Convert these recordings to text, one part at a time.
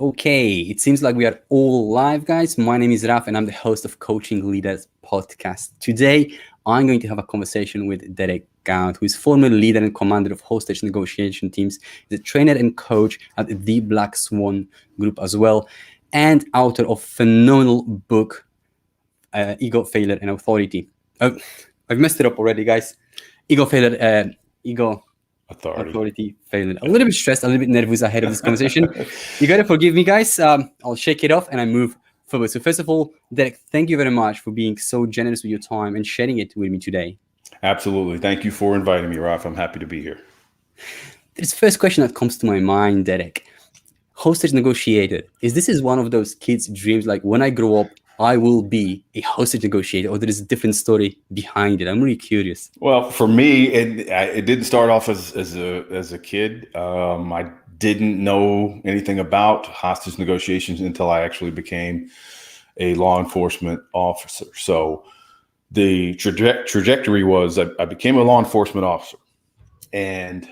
Okay, it seems like we are all live, guys. My name is Raf, and I'm the host of Coaching Leaders Podcast. Today, I'm going to have a conversation with Derek Gaunt, who is former leader and commander of hostage negotiation teams, is a trainer and coach at the Black Swan Group as well, and author of phenomenal book, Ego, Failure, and Authority. Oh, I've messed it up already, guys. Ego, Authority, failure. A little bit stressed, a little bit nervous ahead of this conversation. You gotta forgive me, guys. I'll shake it off and I move forward. So first of all, Derek, thank you very much for being so generous with your time and sharing it with me today. Absolutely. Thank you for inviting me, Ralph. I'm happy to be here. This first question that comes to my mind, Derek. Hostage negotiator. This is one of those kids' dreams, like when I grow up, I will be a hostage negotiator, or there is a different story behind it? I'm really curious. Well, for me, it didn't start off as a kid. I didn't know anything about hostage negotiations until I actually became a law enforcement officer. So the trajectory was I became a law enforcement officer, and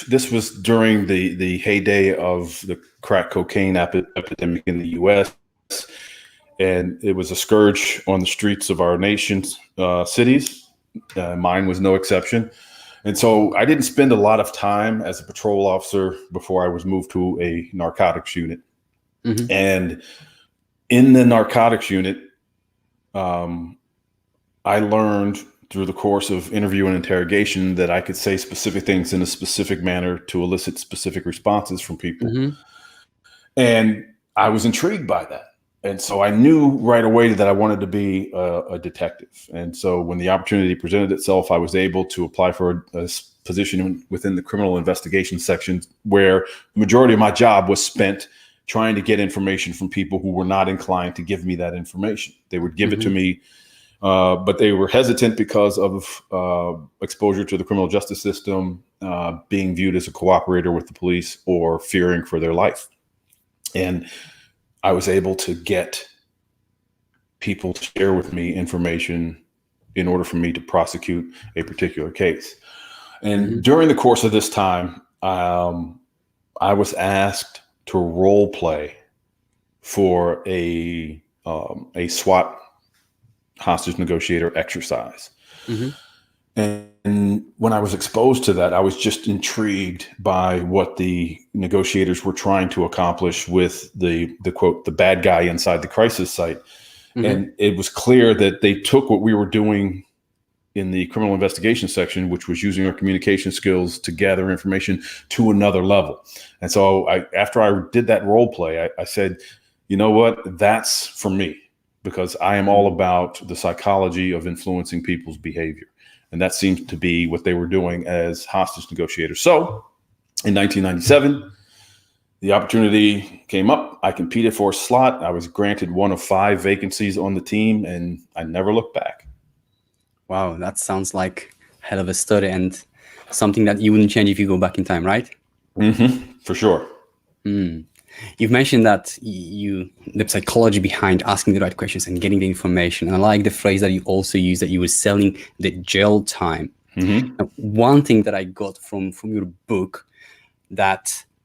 this was during the heyday of the crack cocaine epidemic in the U.S., and it was a scourge on the streets of our nation's cities. Mine was no exception. And so I didn't spend a lot of time as a patrol officer before I was moved to a narcotics unit. Mm-hmm. And in the narcotics unit, I learned through the course of interview and interrogation that I could say specific things in a specific manner to elicit specific responses from people. Mm-hmm. And I was intrigued by that. And so I knew right away that I wanted to be a detective. And so when the opportunity presented itself, I was able to apply for a position within the criminal investigation section, where the majority of my job was spent trying to get information from people who were not inclined to give me that information. They would give it to me, but they were hesitant because of exposure to the criminal justice system, being viewed as a cooperator with the police, or fearing for their life. And I was able to get people to share with me information in order for me to prosecute a particular case. And during the course of this time, I was asked to role play for a SWAT hostage negotiator exercise. Mm-hmm. And when I was exposed to that, I was just intrigued by what the negotiators were trying to accomplish with the quote, the bad guy inside the crisis site. Mm-hmm. And it was clear that they took what we were doing in the criminal investigation section, which was using our communication skills to gather information, to another level. And so after I did that role play, I said, you know what, that's for me, because I am all about the psychology of influencing people's behavior. And that seems to be what they were doing as hostage negotiators. So in 1997, the opportunity came up. I competed for a slot. I was granted one of 5 vacancies on the team, and I never looked back. Wow, that sounds like a hell of a story, and something that you wouldn't change if you go back in time, right? Mm-hmm, for sure. You've mentioned that the psychology behind asking the right questions and getting the information. And I like the phrase that you also use, that you were selling the jail time. Mm-hmm. Now, one thing that I got from your book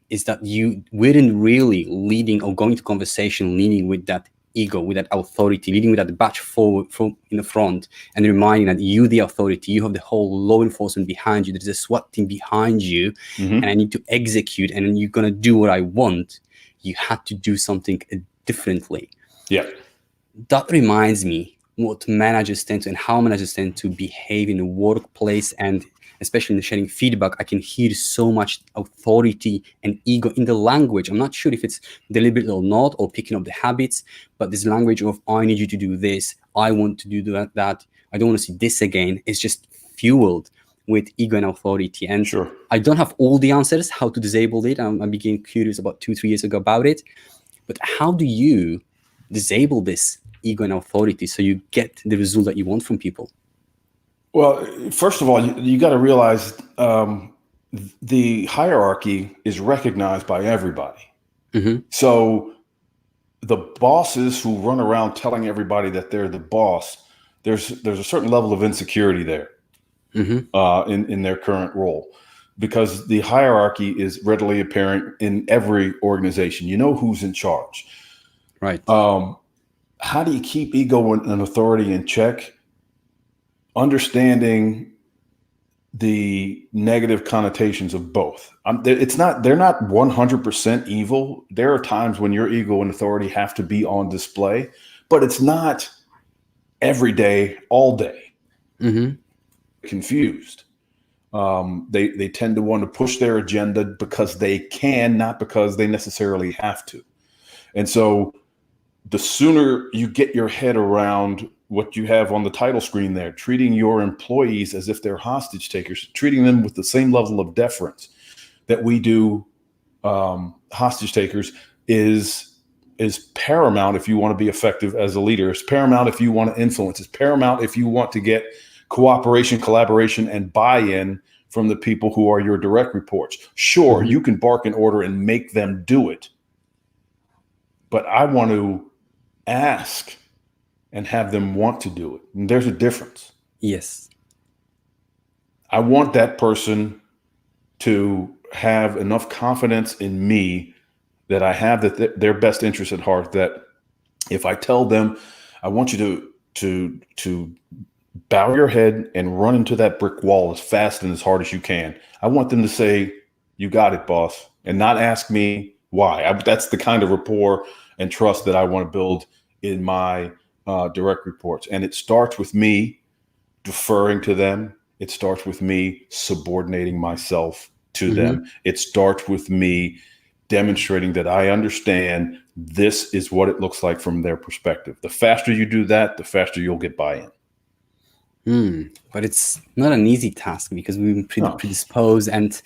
is that you weren't really leading or going to conversation leading with that ego, with that authority, leading with that badge forward from in the front, and reminding that you, the authority, you have the whole law enforcement behind you. There's a SWAT team behind you, and I need to execute, and you're gonna do what I want. You had to do something differently. Yeah. That reminds me what managers tend to, and how managers tend to behave in the workplace, and especially in the sharing feedback. I can hear so much authority and ego in the language. I'm not sure if it's deliberate or not, or picking up the habits, but this language of, I need you to do this, I want to do that, I don't want to see this again, is just fueled with ego and authority. And sure, I don't have all the answers how to disable it. I became curious about 2-3 years ago about it. But how do you disable this ego and authority so you get the result that you want from people? Well, first of all, you got to realize the hierarchy is recognized by everybody. Mm-hmm. So the bosses who run around telling everybody that they're the boss, there's a certain level of insecurity there. Mm-hmm. In their current role. because the hierarchy is readily apparent in every organization. You know who's in charge. Right. How do you keep ego and authority in check? Understanding the negative connotations of both. They're not 100% evil. There are times when your ego and authority have to be on display, but it's not every day, all day. Confused. They tend to want to push their agenda because they can, not because they necessarily have to. And so the sooner you get your head around what you have on the title screen there, treating your employees as if they're hostage takers, treating them with the same level of deference that we do hostage takers is paramount if you want to be effective as a leader. It's paramount if you want to influence. It's paramount if you want to get cooperation, collaboration, and buy-in from the people who are your direct reports. Sure, you can bark an order and make them do it, but I want to ask and have them want to do it. And there's a difference. Yes. I want that person to have enough confidence in me that I have their best interest at heart, that if I tell them, I want you to bow your head and run into that brick wall as fast and as hard as you can, I want them to say, "You got it, boss," and not ask me why. That's the kind of rapport and trust that I want to build in my direct reports. And it starts with me deferring to them. It starts with me subordinating myself to them. It starts with me demonstrating that I understand this is what it looks like from their perspective. The faster you do that, the faster you'll get buy-in. But it's not an easy task, because we've been predisposed and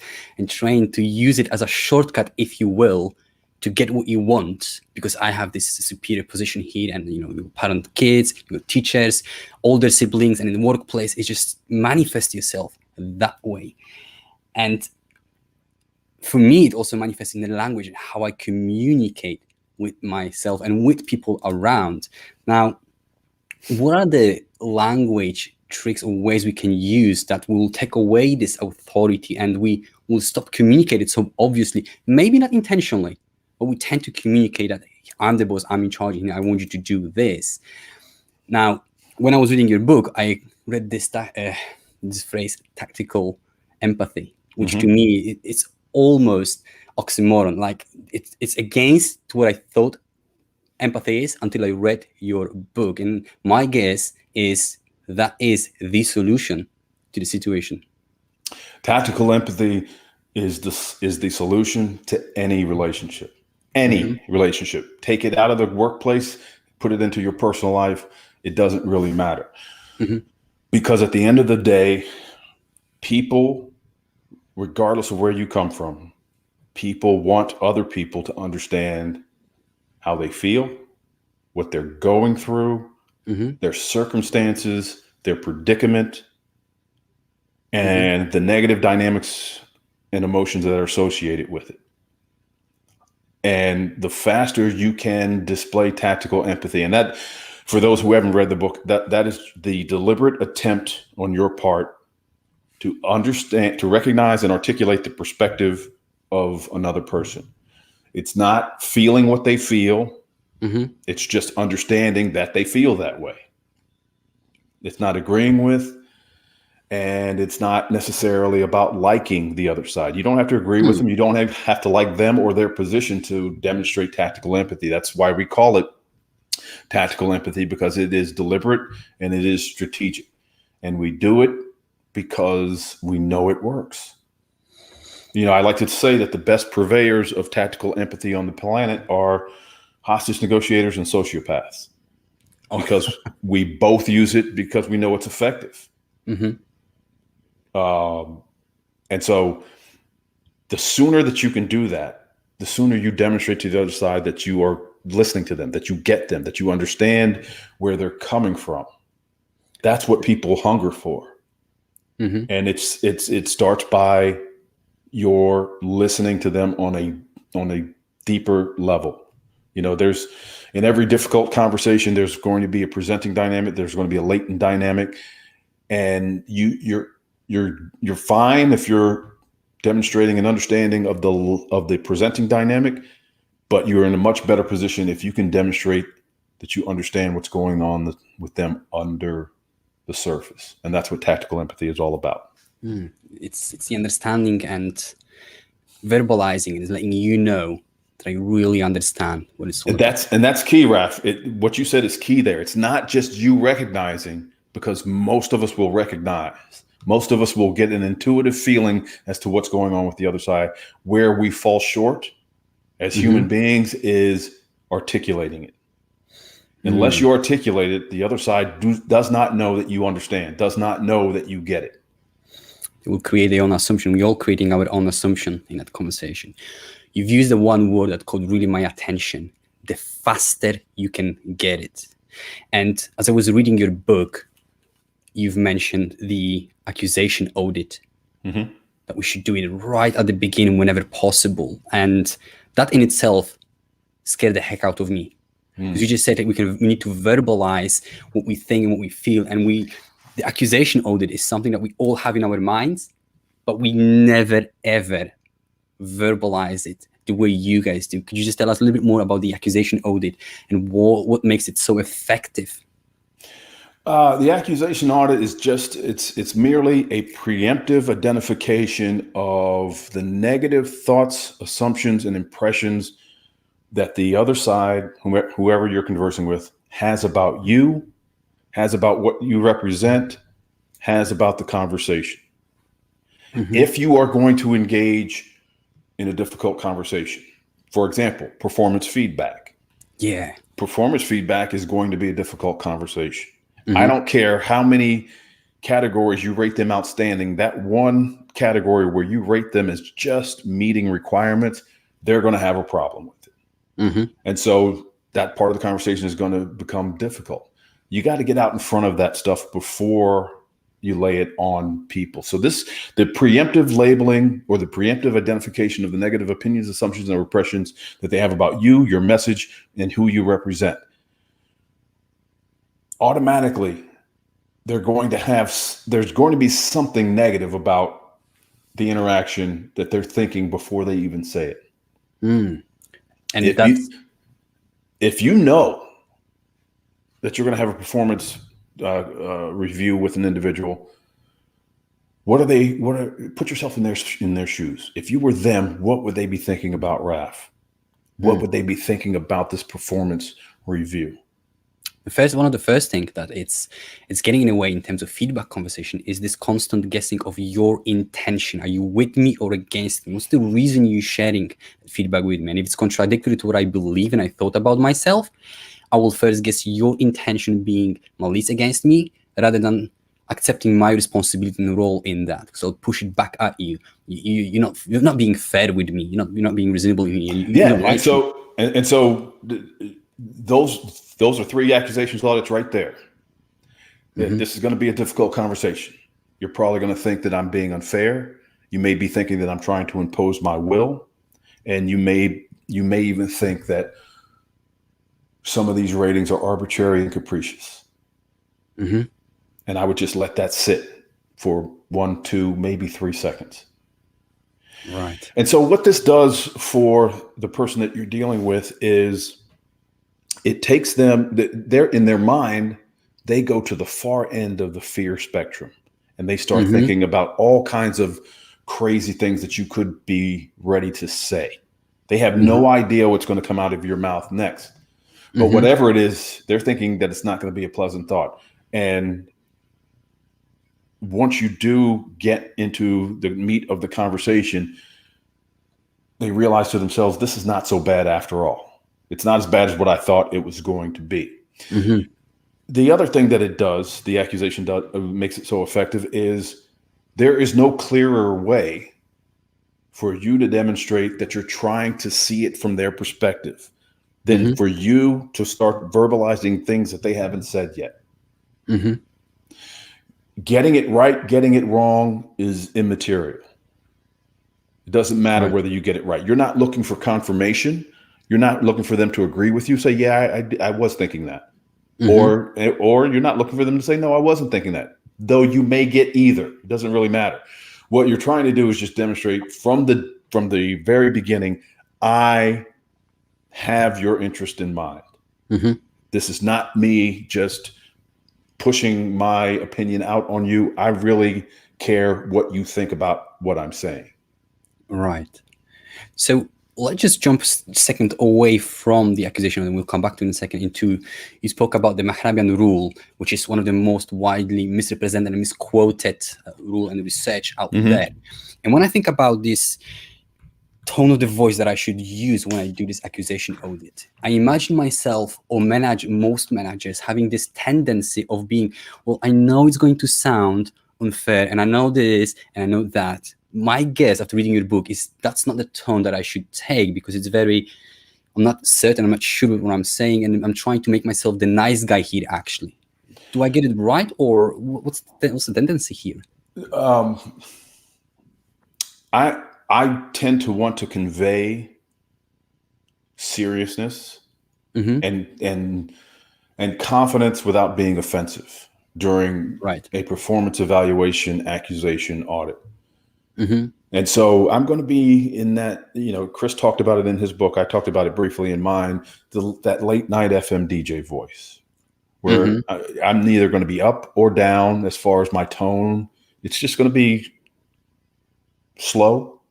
trained to use it as a shortcut, if you will, to get what you want, because I have this superior position here, and you parent kids, you teachers, older siblings, and in the workplace, it's just manifest yourself that way. And for me, it also manifests in the language and how I communicate with myself and with people around. Now, what are the language tricks or ways we can use that will take away this authority, and we will stop communicating so obviously, maybe not intentionally, but we tend to communicate that I'm the boss, I'm in charge, and I want you to do this. Now, when I was reading your book, I read this phrase, tactical empathy, which to me, it's almost oxymoron. Like it's against what I thought empathy is until I read your book. And my guess is that is the solution to the situation. Tactical empathy is the solution to any relationship. Any relationship. Take it out of the workplace, put it into your personal life. It doesn't really matter. Because at the end of the day, people, regardless of where you come from, people want other people to understand how they feel, what they're going through, their circumstances, their predicament, and the negative dynamics and emotions that are associated with it. And the faster you can display tactical empathy, and that, for those who haven't read the book, that is the deliberate attempt on your part to understand, to recognize and articulate the perspective of another person. It's not feeling what they feel. It's just understanding that they feel that way. It's not agreeing with, and it's not necessarily about liking the other side. You don't have to agree with them. You don't have to like them or their position to demonstrate tactical empathy. That's why we call it tactical empathy, because it is deliberate and it is strategic. And we do it because we know it works. I like to say that the best purveyors of tactical empathy on the planet are hostage negotiators and sociopaths, because we both use it because we know it's effective. And so the sooner that you can do that, the sooner you demonstrate to the other side that you are listening to them, that you get them, that you understand where they're coming from. That's what people hunger for. And it starts by your listening to them on a deeper level. There's, in every difficult conversation, there's going to be a presenting dynamic. There's going to be a latent dynamic, and you're fine if you're demonstrating an understanding of the presenting dynamic, but you're in a much better position if you can demonstrate that you understand what's going on with them under the surface. And that's what tactical empathy is all about. It's the understanding and verbalizing, and letting you know that I really understand what it's all about. And that's key, Raf. What you said is key there. It's not just you recognizing, because most of us will recognize. Most of us will get an intuitive feeling as to what's going on with the other side. Where we fall short as human beings is articulating it. Unless you articulate it, the other side does not know that you understand, does not know that you get it. It will create their own assumption. We're all creating our own assumption in that conversation. You've used the one word that caught really my attention: the faster you can get it. And as I was reading your book, you've mentioned the accusation audit, that we should do it right at the beginning whenever possible. And that in itself scared the heck out of me. Because you just said that we need to verbalize what we think and what we feel. And the accusation audit is something that we all have in our minds, but we never, ever verbalize it the way you guys do. Could you just tell us a little bit more about the accusation audit and what makes it so effective? The accusation audit is it's merely a preemptive identification of the negative thoughts, assumptions, and impressions that the other side, whoever you're conversing with, has about you, has about what you represent, has about the conversation. If you are going to engage in a difficult conversation, for example, performance feedback. Yeah. Performance feedback is going to be a difficult conversation. I don't care how many categories you rate them outstanding. That one category where you rate them as just meeting requirements, they're going to have a problem with it. And so that part of the conversation is going to become difficult. You got to get out in front of that stuff before you lay it on people. So the preemptive labeling or the preemptive identification of the negative opinions, assumptions, and impressions that they have about you, your message, and who you represent. Automatically, there's going to be something negative about the interaction that they're thinking before they even say it. And if you know that you're going to have a performance review with an individual, put yourself in their shoes. If you were them, what would they be thinking about Raf? What would they be thinking about this performance review? One of the first things that it's getting in a way in terms of feedback conversation is this constant guessing of your intention. Are you with me or against me? What's the reason you're sharing feedback with me? And if it's contradictory to what I believe and I thought about myself, I will first guess your intention being malice against me rather than accepting my responsibility and role in that. So I'll push it back at you. You're not being fair with me. You're not being reasonable with me. And so those are three accusations audits right there. This is going to be a difficult conversation. You're probably going to think that I'm being unfair. You may be thinking that I'm trying to impose my will, and you may even think that some of these ratings are arbitrary and capricious. And I would just let that sit for 1, 2, maybe 3 seconds. Right. And so what this does for the person that you're dealing with is it takes them, they're in their mind, they go to the far end of the fear spectrum, and they start thinking about all kinds of crazy things that you could be ready to say. They have no idea what's going to come out of your mouth next. But whatever it is, they're thinking that it's not going to be a pleasant thought. And once you do get into the meat of the conversation, they realize to themselves, this is not so bad after all. It's not as bad as what I thought it was going to be. The other thing that it does, the accusation makes it so effective, is there is no clearer way for you to demonstrate that you're trying to see it from their perspective than for you to start verbalizing things that they haven't said yet. Getting it right, getting it wrong is immaterial. It doesn't matter whether you get it right. You're not looking for confirmation. You're not looking for them to agree with you. Say, yeah, I was thinking that. Or you're not looking for them to say, no, I wasn't thinking that. Though you may get either. It doesn't really matter. What you're trying to do is just demonstrate from the very beginning, I have your interest in mind. Mm-hmm. This is not me just pushing my opinion out on you. I really care what you think about what I'm saying. Right. So let's just jump a second away from the accusation, and we'll come back to it in a second. You spoke about the Mahrabian rule, which is one of the most widely misrepresented and misquoted rule and research out there. And when I think about this tone of the voice that I should use when I do this accusation audit, I imagine myself, or most managers having this tendency of being, well, I know it's going to sound unfair, and I know this, and I know that. My guess after reading your book is that's not the tone that I should take, because it's very, I'm not certain, I'm not sure what I'm saying, and I'm trying to make myself the nice guy here, actually. Do I get it right, or what's the tendency here? I tend to want to convey seriousness and confidence without being offensive during a performance evaluation accusation audit. And so I'm going to be in that, Chris talked about it in his book. I talked about it briefly in mine, that late night FM DJ voice, where I'm neither going to be up or down as far as my tone. It's just going to be slow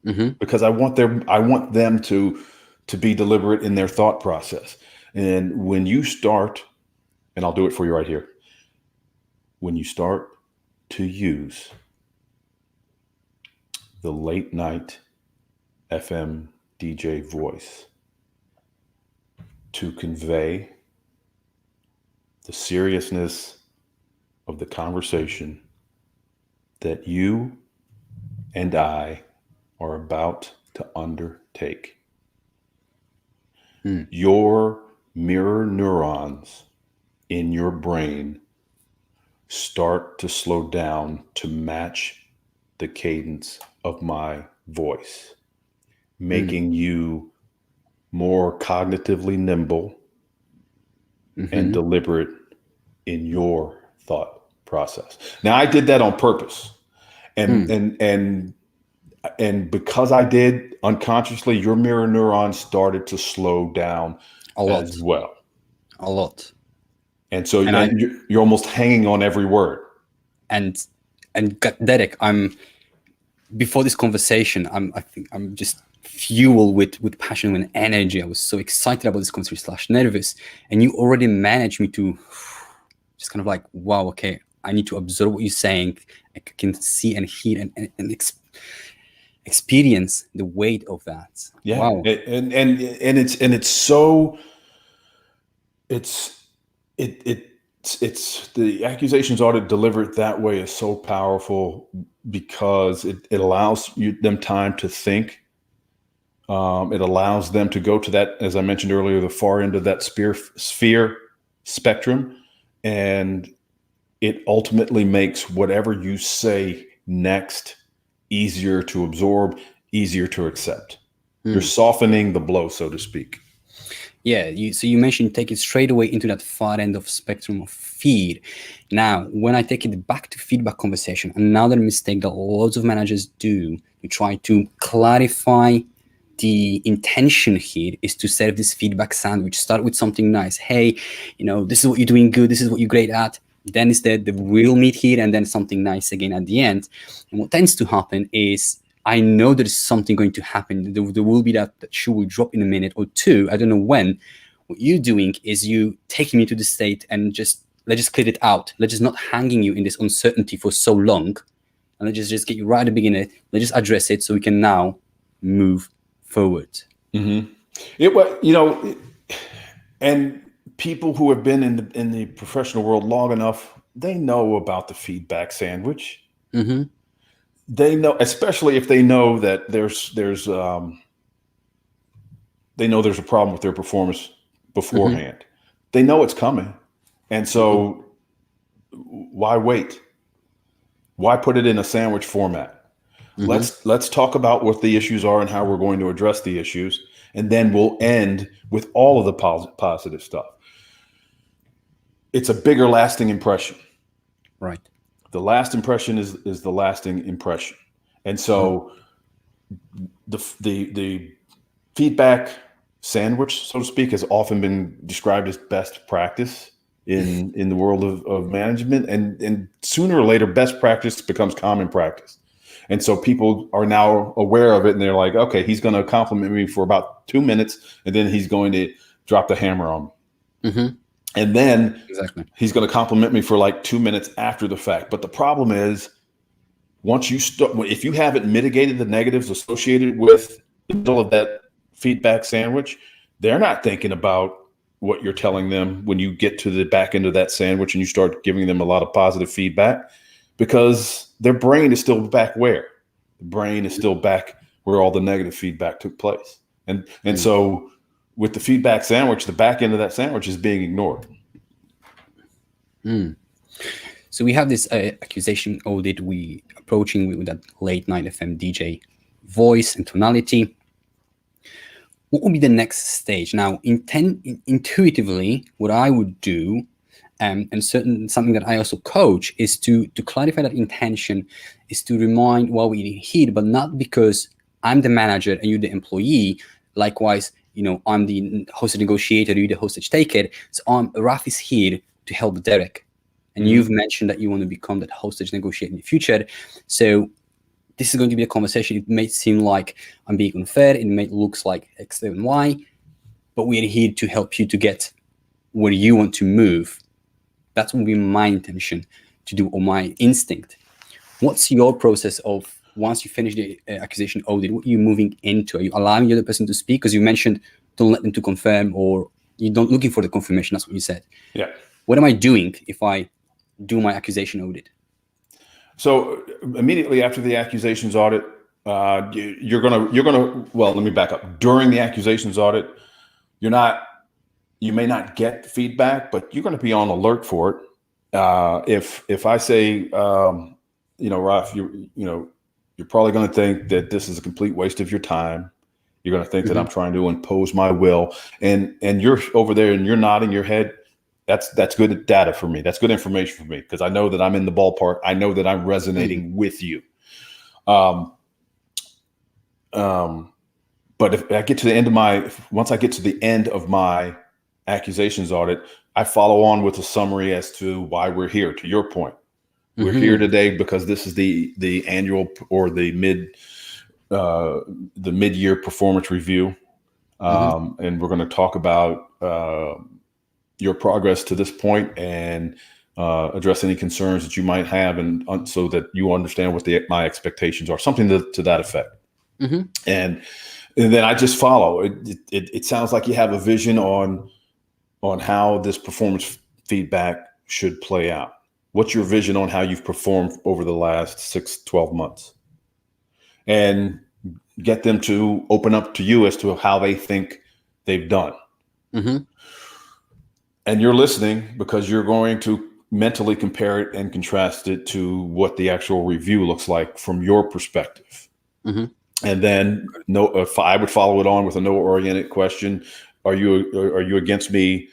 because I want them to be deliberate in their thought process. And when you start, and I'll do it for you right here, when you start to use the late night FM DJ voice to convey the seriousness of the conversation that you and I are about to undertake, your mirror neurons in your brain start to slow down to match the cadence of my voice, making you more cognitively nimble and deliberate in your thought process. Now, I did that on purpose. And because I did, unconsciously, your mirror neurons started to slow down as well. A lot. And so you're almost hanging on every word. And Derek, before this conversation, I think I'm just fueled with passion and energy. I was so excited about this conversation / nervous, and you already managed me to just kind of like, wow, okay, I need to observe what you're saying. I can see and hear and experience the weight of that. Yeah, wow. It's the accusations audit delivered that way is so powerful because it allows them time to think. It allows them to go to that, as I mentioned earlier, the far end of that sphere spectrum, and it ultimately makes whatever you say next easier to absorb, easier to accept. You're softening the blow, so to speak. Yeah, so you mentioned take it straight away into that far end of spectrum of feed. Now, when I take it back to feedback conversation, another mistake that lots of managers do to try to clarify the intention here is to serve this feedback sandwich. Start with something nice. Hey, this is what you're doing good. This is what you're great at. Then is the real meat here, and then something nice again at the end. And what tends to happen is, I know there is something going to happen. There will be that shoe will drop in a minute or two. I don't know when. What you're doing is you taking me to the state and let's just clear it out. Let's just not hanging you in this uncertainty for so long. And let's just get you right at the beginning. Let's just address it so we can now move forward. And people who have been in the professional world long enough, they know about the feedback sandwich. They know, especially if they know that there's a problem with their performance beforehand. They know it's coming, and so why wait? Why put it in a sandwich format? Let's talk about what the issues are and how we're going to address the issues, and then we'll end with all of the positive stuff. It's a bigger lasting impression. Right. the last impression is the lasting impression. And so the feedback sandwich, so to speak, has often been described as best practice in the world of management. And sooner or later, best practice becomes common practice. And so people are now aware of it, and they're like, okay, he's going to compliment me for about 2 minutes, and then he's going to drop the hammer on me. Mm-hmm. And then Exactly. he's going to compliment me for like 2 minutes after the fact. But the problem is, once you start, if you haven't mitigated the negatives associated with the middle of that feedback sandwich, they're not thinking about what you're telling them when you get to the back end of that sandwich and you start giving them a lot of positive feedback, because their brain is still back where? The brain is still back where all the negative feedback took place. And so with the feedback sandwich, the back end of that sandwich is being ignored. So we have this accusation audit we approaching with that late night FM DJ voice and tonality. What would be the next stage? Now, intuitively, what I would do, and something that I also coach, is to clarify that intention, is to remind what we hear, but not because I'm the manager and you're the employee. Likewise, I'm the hostage negotiator, you're the hostage taker. So Raf is here to help Derek. And you've mentioned that you want to become that hostage negotiator in the future. So this is going to be a conversation. It may seem like I'm being unfair. It may look like X and Y, but we're here to help you to get where you want to move. That will be my intention to do, or my instinct. What's your process of, once you finish the accusation audit, what are you moving into? Are you allowing the other person to speak? Because you mentioned don't let them to confirm, or you don't looking for the confirmation. That's what you said. Yeah. What am I doing if I do my accusation audit? So immediately after the accusations audit, you're gonna. Well, let me back up. During the accusations audit, you may not get feedback, but you're going to be on alert for it. If I say, Raf, you're probably going to think that this is a complete waste of your time. You're going to think that I'm trying to impose my will, and you're over there and you're nodding your head. That's good data for me. That's good information for me, because I know that I'm in the ballpark. I know that I'm resonating with you. But if I get to the end of once I get to the end of my accusations audit, I follow on with a summary as to why we're here. To your point, we're here today because this is the annual or the mid-year performance review, and we're going to talk about your progress to this point and address any concerns that you might have, and so that you understand what my expectations are. Something to that effect, and then I just follow. It sounds like you have a vision on how this performance feedback should play out. What's your vision on how you've performed over the last 6-12 months? And get them to open up to you as to how they think they've done. And you're listening because you're going to mentally compare it and contrast it to what the actual review looks like from your perspective. And then if I would follow it on with a no-oriented question. Are you against me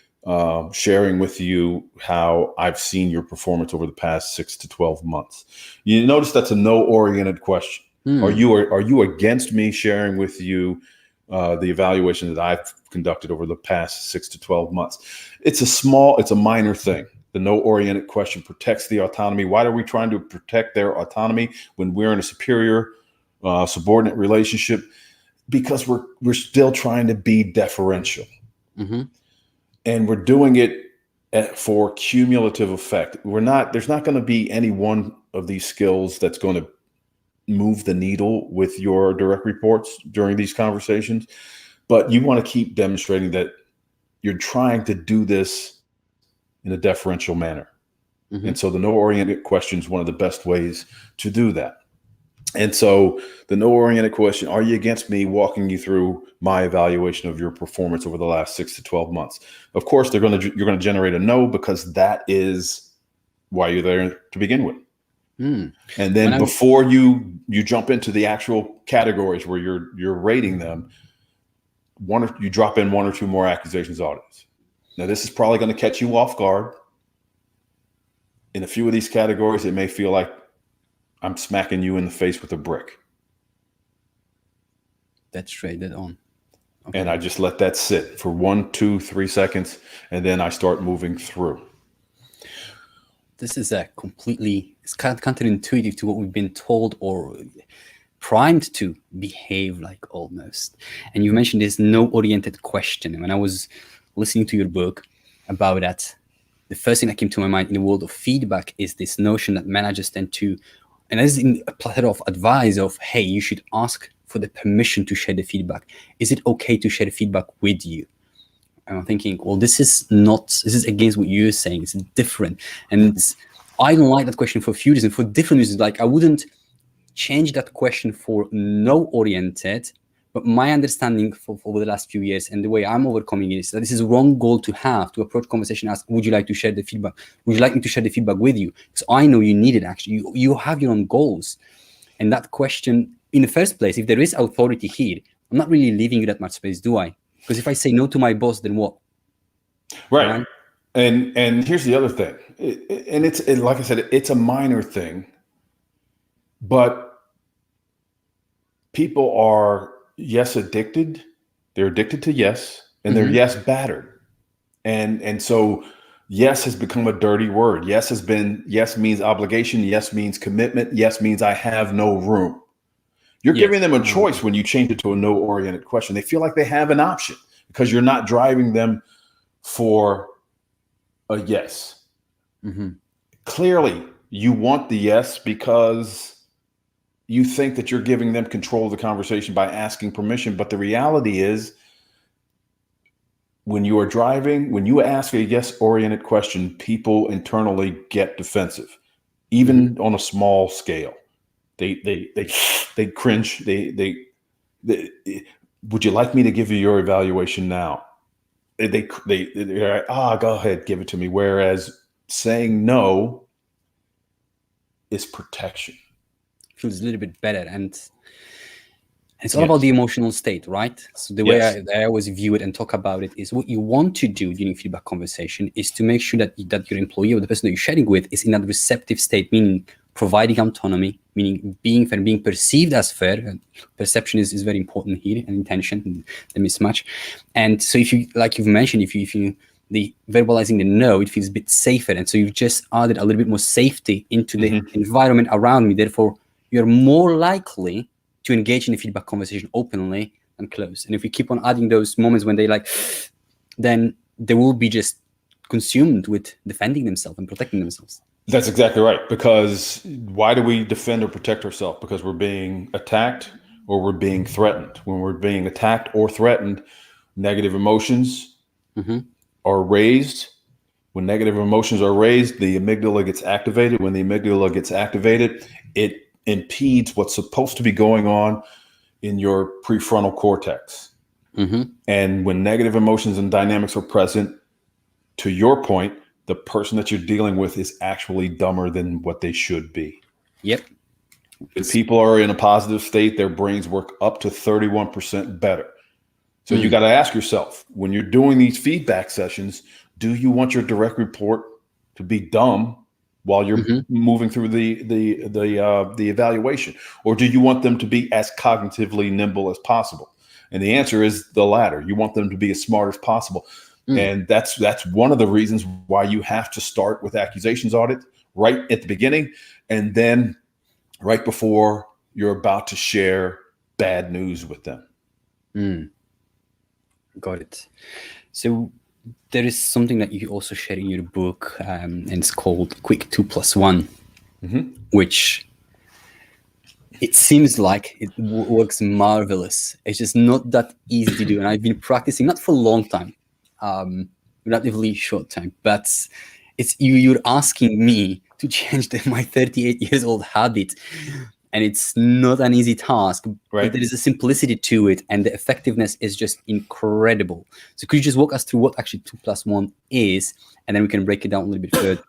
sharing with you how I've seen your performance over the past 6 to 12 months? You notice that's a no-oriented question. Are you against me sharing with you the evaluation that I've conducted over the past 6 to 12 months? It's a minor thing. The no-oriented question protects the autonomy. Why are we trying to protect their autonomy when we're in a superior subordinate relationship? Because we're still trying to be deferential, and we're doing it for cumulative effect. There's not going to be any one of these skills that's going to move the needle with your direct reports during these conversations, but you want to keep demonstrating that you're trying to do this in a deferential manner. And so the no-oriented question is one of the best ways to do that. And so the no-oriented question, are you against me walking you through my evaluation of your performance over the last 6 to 12 months? Of course, you're going to generate a no, because that is why you're there to begin with. And then before you jump into the actual categories where you're rating them, you drop in 1 or 2 more accusations audits. Now, this is probably going to catch you off guard. in a few of these categories, it may feel like I'm smacking you in the face with a brick. That's straight dead on. Okay. And I just let that sit for 1, 2, 3 seconds, and then I start moving through. This is it's kind of counterintuitive to what we've been told or primed to behave like almost. And you mentioned this no-oriented question. And when I was listening to your book about that, the first thing that came to my mind in the world of feedback is this notion that managers tend to, and as in a plethora of advice of, hey, you should ask for the permission to share the feedback. Is it okay to share the feedback with you? And I'm thinking, well, this is against what you're saying. It's different. And I don't like that question for a few reasons, for different reasons. Like, I wouldn't change that question for no-oriented, but my understanding for over the last few years and the way I'm overcoming it is that this is a wrong goal to have, to approach conversation, ask, would you like to share the feedback? Would you like me to share the feedback with you? Because I know you need it, actually. You have your own goals. And that question, in the first place, if there is authority here, I'm not really leaving you that much space, do I? Because if I say no to my boss, then what? Right. And here's the other thing. It's like I said, it's a minor thing, but people are yes addicted. They're addicted to yes, and they're yes battered. And so yes has become a dirty word. Yes means obligation. Yes means commitment. Yes means I have no room. You're giving them a choice when you change it to a no-oriented question. They feel like they have an option because you're not driving them for a yes. Clearly, you want the yes because you think that you're giving them control of the conversation by asking permission. But the reality is, when you are driving, when you ask a yes-oriented question, people internally get defensive, even on a small scale. They cringe. They would you like me to give you your evaluation now? They're like, go ahead, give it to me. Whereas saying no is protection. Feels a little bit better, and it's all about the emotional state, right? So the way I always view it and talk about it is what you want to do during feedback conversation is to make sure that your employee or the person that you're sharing with is in that receptive state, meaning providing autonomy, meaning being fair, being perceived as fair. And perception is very important here, and intention, and the mismatch. And so if you, like you've mentioned, if you the verbalizing the no, it feels a bit safer. And so you've just added a little bit more safety into the environment around me. Therefore, you're more likely to engage in the feedback conversation openly and close. And if we keep on adding those moments when they then they will be just consumed with defending themselves and protecting themselves. That's exactly right. Because why do we defend or protect ourselves? Because we're being attacked or we're being threatened. When we're being attacked or threatened, negative emotions are raised. When negative emotions are raised, the amygdala gets activated. When the amygdala gets activated, it impedes what's supposed to be going on in your prefrontal cortex. And when negative emotions and dynamics are present, to your point, the person that you're dealing with is actually dumber than what they should be. Yep. If people are in a positive state, their brains work up to 31% better. So you got to ask yourself, when you're doing these feedback sessions, do you want your direct report to be dumb while you're moving through the evaluation, or do you want them to be as cognitively nimble as possible? And the answer is the latter. You want them to be as smart as possible. And that's one of the reasons why you have to start with accusations audit right at the beginning, and then right before you're about to share bad news with them. Got it. So there is something that you also share in your book, and it's called Quick 2+1, which it seems like it works marvelous. It's just not that easy to do. And I've been practicing, not for a long time, relatively short time, but it's you're asking me to change my 38 years old habit. And it's not an easy task, but there is a simplicity to it, and the effectiveness is just incredible. So could you just walk us through what actually 2+1 is, and then we can break it down a little bit further?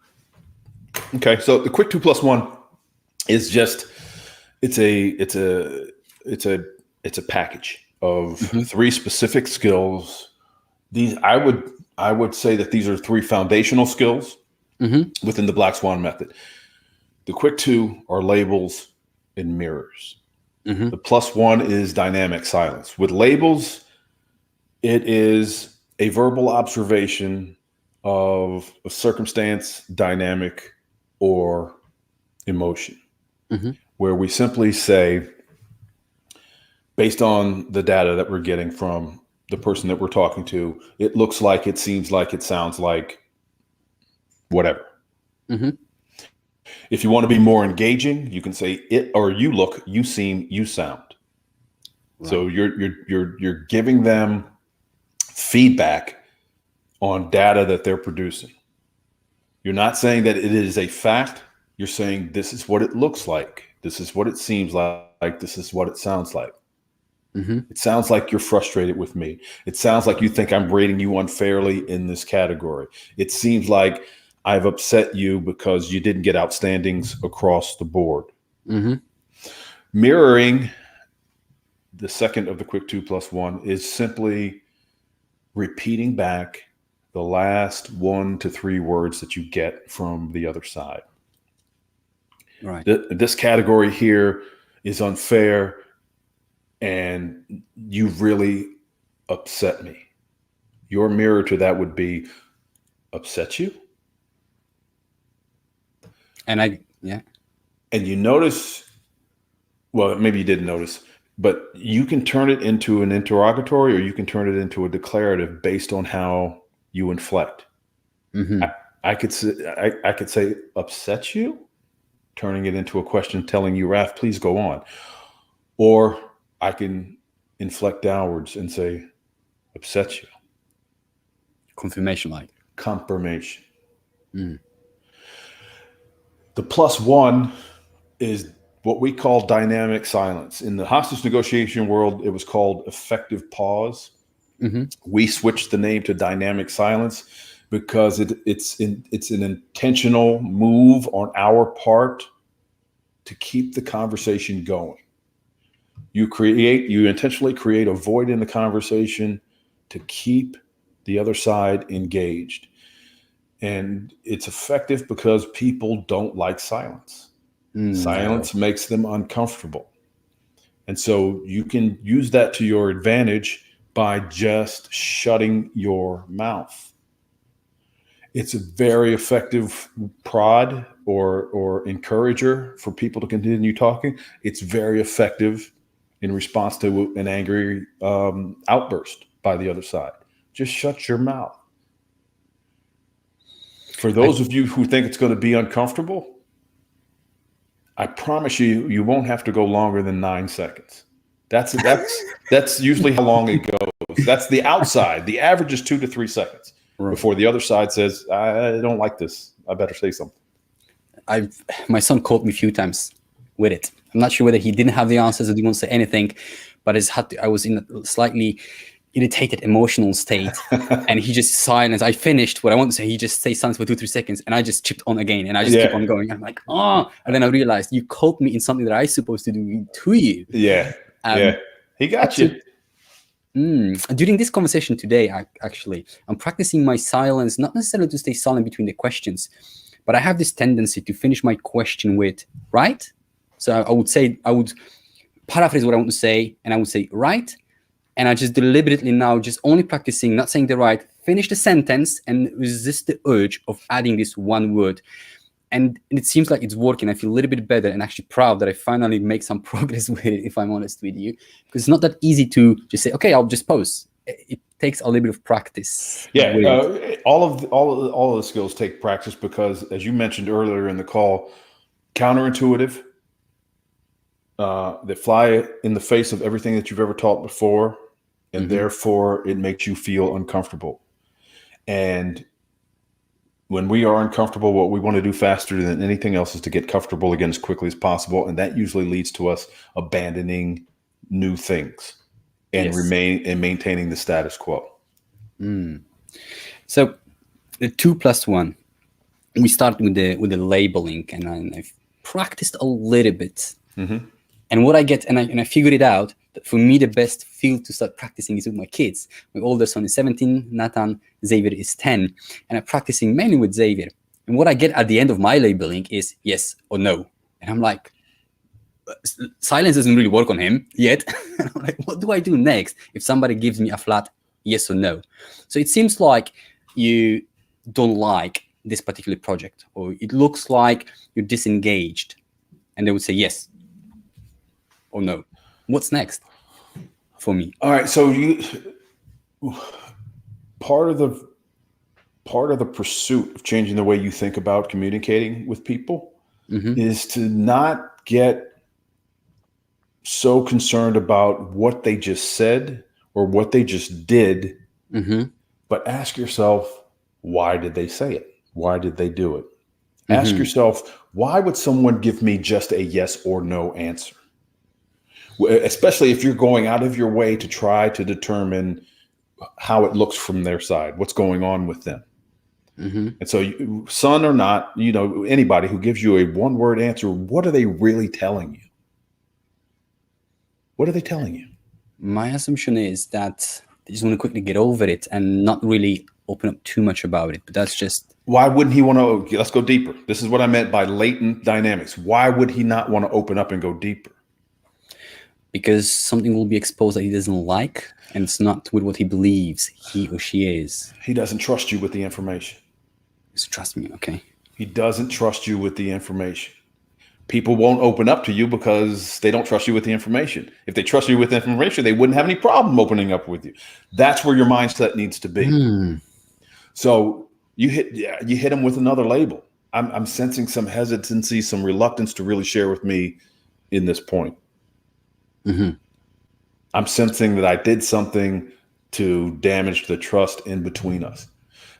Okay, so the Quick 2+1 is just it's a package of 3 specific skills. These I would say that these are 3 foundational skills within the Black Swan method. The quick two are labels and mirrors. The +1 is dynamic silence. With labels, it is a verbal observation of a circumstance, dynamic, or emotion, where we simply say, based on the data that we're getting from the person that we're talking to, it looks like, it seems like, it sounds like, whatever. If you want to be more engaging, you can say it or you look, you seem, you sound. Right. So you're giving them feedback on data that they're producing. You're not saying that it is a fact. You're saying this is what it looks like. This is what it seems like. This is what it sounds like. It sounds like you're frustrated with me. It sounds like you think I'm rating you unfairly in this category. It seems like I've upset you because you didn't get outstandings across the board. Mirroring, the second of the quick 2+1, is simply repeating back the last 1 to 3 words that you get from the other side. Right. This category here is unfair, and you really upset me. Your mirror to that would be, upset you? And you notice, well, maybe you didn't notice, but you can turn it into an interrogatory or you can turn it into a declarative based on how you inflect. I could say, upset you, turning it into a question, telling you, Raf, please go on. Or I can inflect downwards and say, upset you. Confirmation, like. Confirmation. The +1 is what we call dynamic silence. In the hostage negotiation world, it was called effective pause. We switched the name to dynamic silence because it's an intentional move on our part to keep the conversation going. You intentionally create a void in the conversation to keep the other side engaged. And it's effective because people don't like silence. Silence makes them uncomfortable. And so you can use that to your advantage by just shutting your mouth. It's a very effective prod or encourager for people to continue talking. It's very effective in response to an angry outburst by the other side. Just shut your mouth. For those of you who think it's going to be uncomfortable, I promise you won't have to go longer than 9 seconds. That's usually how long it goes. That's the outside. The average is 2 to 3 seconds before the other side says, I don't like this. I better say something. My son caught me a few times with it. I'm not sure whether he didn't have the answers or didn't want to say anything, but I was in a slightly irritated, emotional state, and he just silenced. I finished what I want to say. He just stayed silent for 2-3 seconds, and I just chipped on again, and I just keep on going. I'm like, oh, and then I realized you caught me in something that I supposed to do to you. He got you. During this conversation today, I'm practicing my silence, not necessarily to stay silent between the questions, but I have this tendency to finish my question with right. So I would paraphrase what I want to say, and I would say right. And I just deliberately now just only practicing, not saying the right, finish the sentence and resist the urge of adding this one word. And it seems like it's working. I feel a little bit better and actually proud that I finally make some progress with it, if I'm honest with you. Because it's not that easy to just say, okay, I'll just pause. It takes a little bit of practice. All of the skills take practice because, as you mentioned earlier in the call, counterintuitive, they fly in the face of everything that you've ever taught before. And therefore, it makes you feel uncomfortable. And when we are uncomfortable, what we want to do faster than anything else is to get comfortable again as quickly as possible. And that usually leads to us abandoning new things and maintaining the status quo. So the 2+1, we start with the labeling, and I've practiced a little bit. And what I get, and I figured it out, that for me, the best field to start practicing is with my kids. My older son is 17, Nathan, Xavier is 10. And I'm practicing mainly with Xavier. And what I get at the end of my labeling is yes or no. And I'm like, silence doesn't really work on him yet. And I'm like, what do I do next if somebody gives me a flat yes or no? So it seems like you don't like this particular project, or it looks like you're disengaged, and they would say yes or no. What's next for me? All right. So part of the pursuit of changing the way you think about communicating with people is to not get so concerned about what they just said or what they just did, but ask yourself, why did they say it? Why did they do it? Ask yourself, why would someone give me just a yes or no answer? Especially if you're going out of your way to try to determine how it looks from their side, what's going on with them. And so, son or not, anybody who gives you a one-word answer, what are they really telling you? What are they telling you? My assumption is that they just want to quickly get over it and not really open up too much about it. But that's just... Why wouldn't he want to? Let's go deeper. This is what I meant by latent dynamics. Why would he not want to open up and go deeper? Because something will be exposed that he doesn't like, and it's not with what he believes he or she is. He doesn't trust you with the information. So trust me, okay? He doesn't trust you with the information. People won't open up to you because they don't trust you with the information. If they trust you with the information, they wouldn't have any problem opening up with you. That's where your mindset needs to be. So you hit them with another label. I'm sensing some hesitancy, some reluctance to really share with me in this point. I'm sensing that I did something to damage the trust in between us,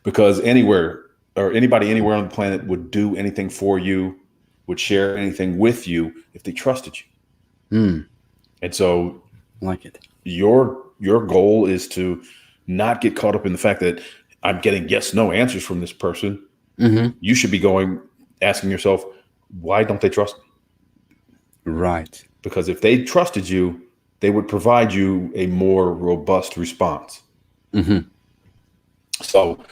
because anybody anywhere on the planet would do anything for you, would share anything with you if they trusted you. And so I like it. Your goal is to not get caught up in the fact that I'm getting yes, no answers from this person. You should be asking yourself, why don't they trust me? Right. Because if they trusted you, they would provide you a more robust response. So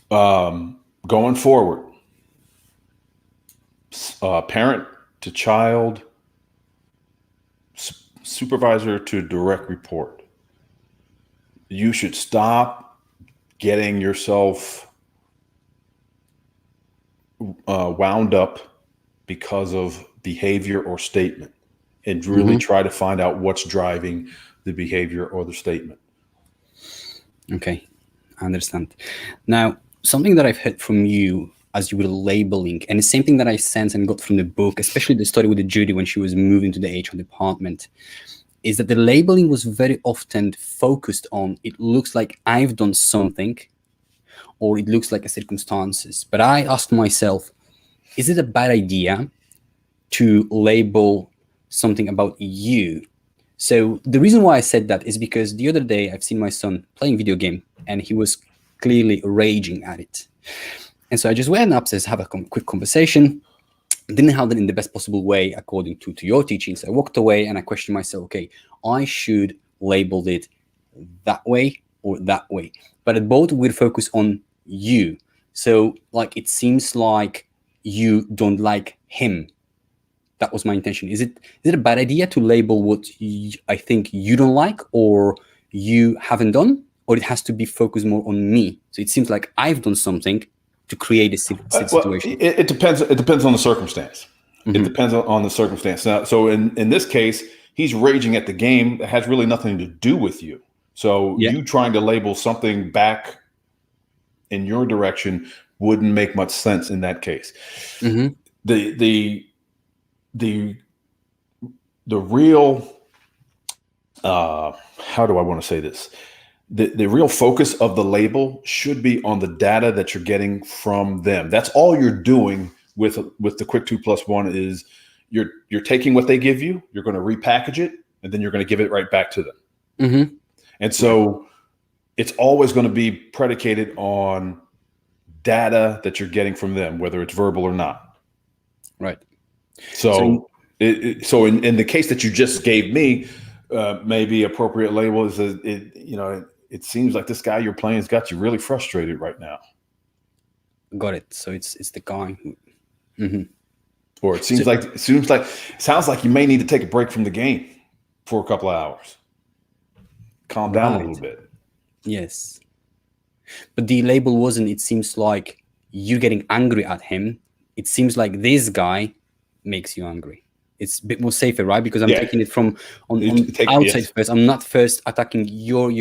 going forward, parent to child, supervisor to direct report, you should stop getting yourself wound up because of behavior or statement, and really try to find out what's driving the behavior or the statement. Okay, I understand. Now, something that I've heard from you as you were labeling, and the same thing that I sensed and got from the book, especially the story with the Judy when she was moving to the HR department, is that the labeling was very often focused on, it looks like I've done something, or it looks like a circumstances. But I asked myself, is it a bad idea to label something about you? So the reason why I said that is because the other day I've seen my son playing video game, and he was clearly raging at it. And so I just went upstairs, have a quick conversation. Didn't handle it in the best possible way according to your teachings. I walked away and I questioned myself, okay, I should label it that way or that way. But at both we'll focus on you. So like, it seems like you don't like him. That was my intention. Is it a bad idea to label what I think you don't like or you haven't done, or it has to be focused more on me? So it seems like I've done something to create a situation. Well, it depends. It depends on the circumstance. It depends on the circumstance. Now, so in this case, he's raging at the game that has really nothing to do with you. So you trying to label something back in your direction wouldn't make much sense in that case. The real, how do I want to say this? The real focus of the label should be on the data that you're getting from them. That's all you're doing with the Quick 2+1 is you're taking what they give you, you're going to repackage it, and then you're going to give it right back to them. And so it's always going to be predicated on data that you're getting from them, whether it's verbal or not. Right. So in the case that you just gave me, maybe appropriate label is it seems like this guy you're playing has got you really frustrated right now. Got it. So it's the guy who. Mhm. Or it So sounds like you may need to take a break from the game for a couple of hours. Calm down a little right. bit. Yes. But the label wasn't. It seems like you getting angry at him. It seems like this guy makes you angry. It's a bit more safer, right? Because I'm Yeah. taking it from on outside Yes. first. I'm not first attacking your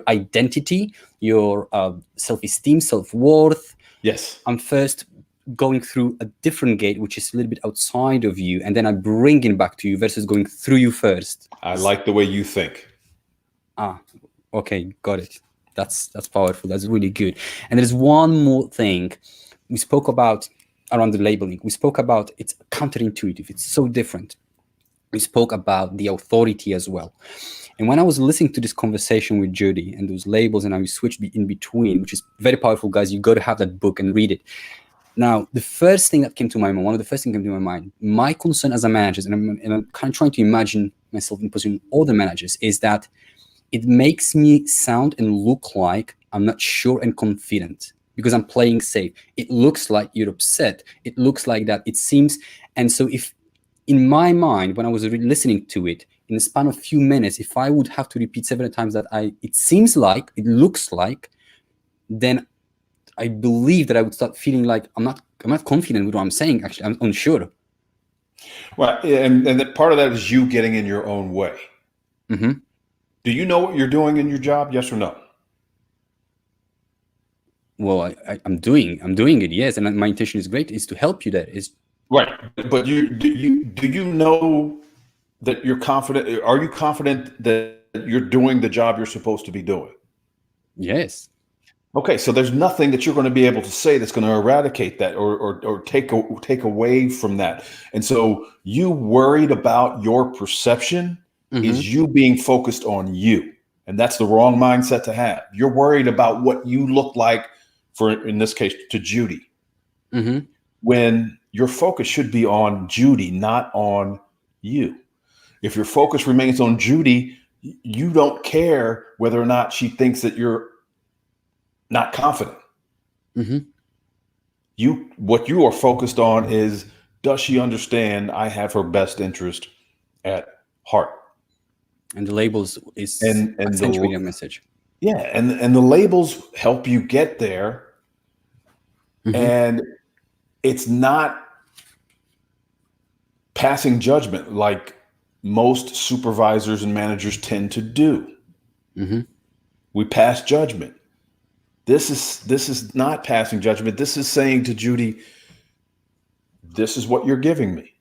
identity, your self-esteem, self-worth. Yes. I'm first going through a different gate, which is a little bit outside of you, and then I bring it back to you versus going through you first. I like the way you think. Okay, got it. That's powerful. That's really good. And there's one more thing we spoke about around the labeling. We spoke about it's counterintuitive. It's so different. We spoke about the authority as well. And when I was listening to this conversation with Judy and those labels, and I switched in between, which is very powerful, guys. You got to have that book and read it. Now, the first thing that came to my mind, one of the first things that came to my mind, my concern as a manager, and I'm kind of trying to imagine myself in position of other managers, is that it makes me sound and look like I'm not sure and confident because I'm playing safe. It looks like you're upset. It looks like that. It seems, and so if in my mind, when I was listening to it, in the span of a few minutes, if I would have to repeat several times that it seems like, it looks like, then I believe that I would start feeling like I'm not confident with what I'm saying. Actually, I'm unsure. Well, and that part of that is you getting in your own way. Mm-hmm. Do you know what you're doing in your job? Yes or no? Well, I'm doing it, yes, and my intention is great. Is to help you. There is Right. But do you know that you're confident? Are you confident that you're doing the job you're supposed to be doing? yes. Okay, so there's nothing that you're going to be able to say that's going to eradicate that or take away from that. And so you worried about your perception is you being focused on you. And that's the wrong mindset to have. You're worried about what you look like for, in this case, to Judy. Mm-hmm. When your focus should be on Judy, not on you. If your focus remains on Judy, you don't care whether or not she thinks that you're not confident. Mm-hmm. What you are focused on is, does she understand I have her best interest at heart? And the labels is And accentuating a message. Yeah, and the labels help you get there. Mm-hmm. And it's not passing judgment like most supervisors and managers tend to do. Mm-hmm. We pass judgment. This is not passing judgment. This is saying to Judy, this is what you're giving me.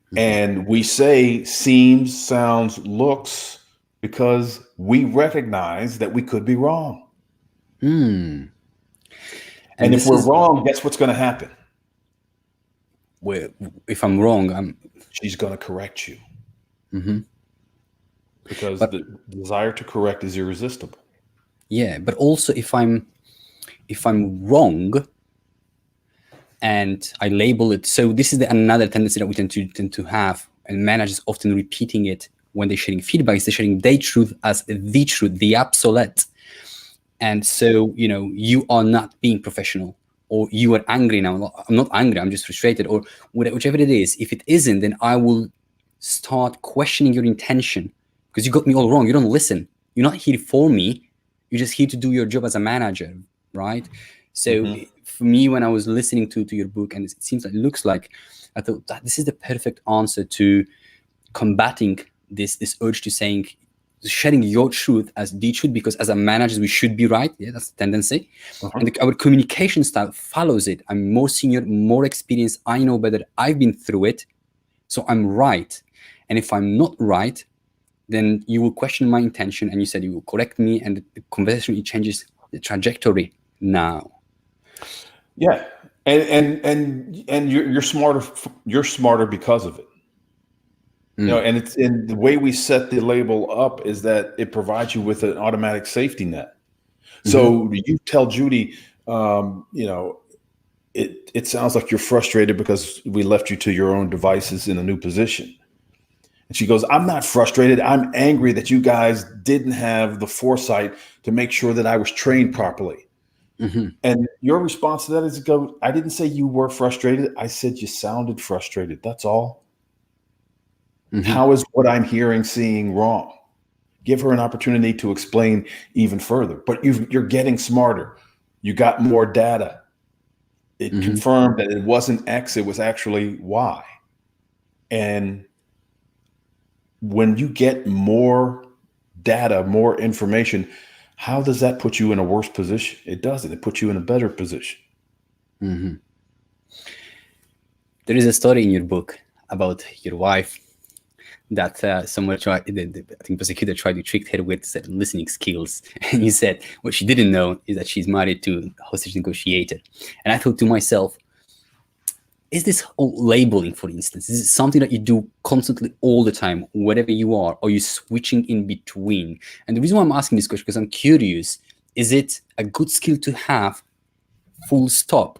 Mm-hmm. And we say seems, sounds, looks because we recognize that we could be wrong. Mm. And if we're wrong, guess what's going to happen? If I'm wrong, she's going to correct you. Mm-hmm. Because the desire to correct is irresistible. Yeah, but also if I'm wrong and I label it, so this is another tendency that we tend to have, and managers often repeating it when they're sharing feedback. Is they're sharing their truth as the truth, the absolute. And so, you are not being professional, or you are angry now. I'm not angry, I'm just frustrated, or whichever it is. If it isn't, then I will start questioning your intention because you got me all wrong. You don't listen. You're not here for me. You're just here to do your job as a manager, right? So for me, when I was listening to your book, and it seems like, it looks like, I thought that this is the perfect answer to combating this urge to sharing your truth as the truth, because as a manager we should be right. Yeah, that's the tendency. And our communication style follows it. I'm more senior, more experienced, I know better, I've been through it, so I'm right. And if I'm not right, then you will question my intention, and you said you will correct me, and the conversation, it changes the trajectory now. Yeah, and you're smarter. You're smarter because of it. And it's in the way we set the label up is that it provides you with an automatic safety net. So you tell Judy, it sounds like you're frustrated because we left you to your own devices in a new position. And she goes, I'm not frustrated. I'm angry that you guys didn't have the foresight to make sure that I was trained properly. And your response to that is to go, I didn't say you were frustrated. I said you sounded frustrated. That's all. How is what I'm hearing, seeing wrong? Give her an opportunity to explain even further. But you're getting smarter. You got more data. It confirmed that it wasn't X, it was actually Y. And when you get more data, more information, how does that put you in a worse position? It doesn't. It puts you in a better position. There is a story in your book about your wife that someone tried, I think prosecutor tried to trick her with certain listening skills. And you said what she didn't know is that she's married to a hostage negotiator. And I thought to myself, is this labeling, for instance, is it something that you do constantly all the time, wherever you are, or you switching in between? And the reason why I'm asking this question, because I'm curious, is it a good skill to have, full stop,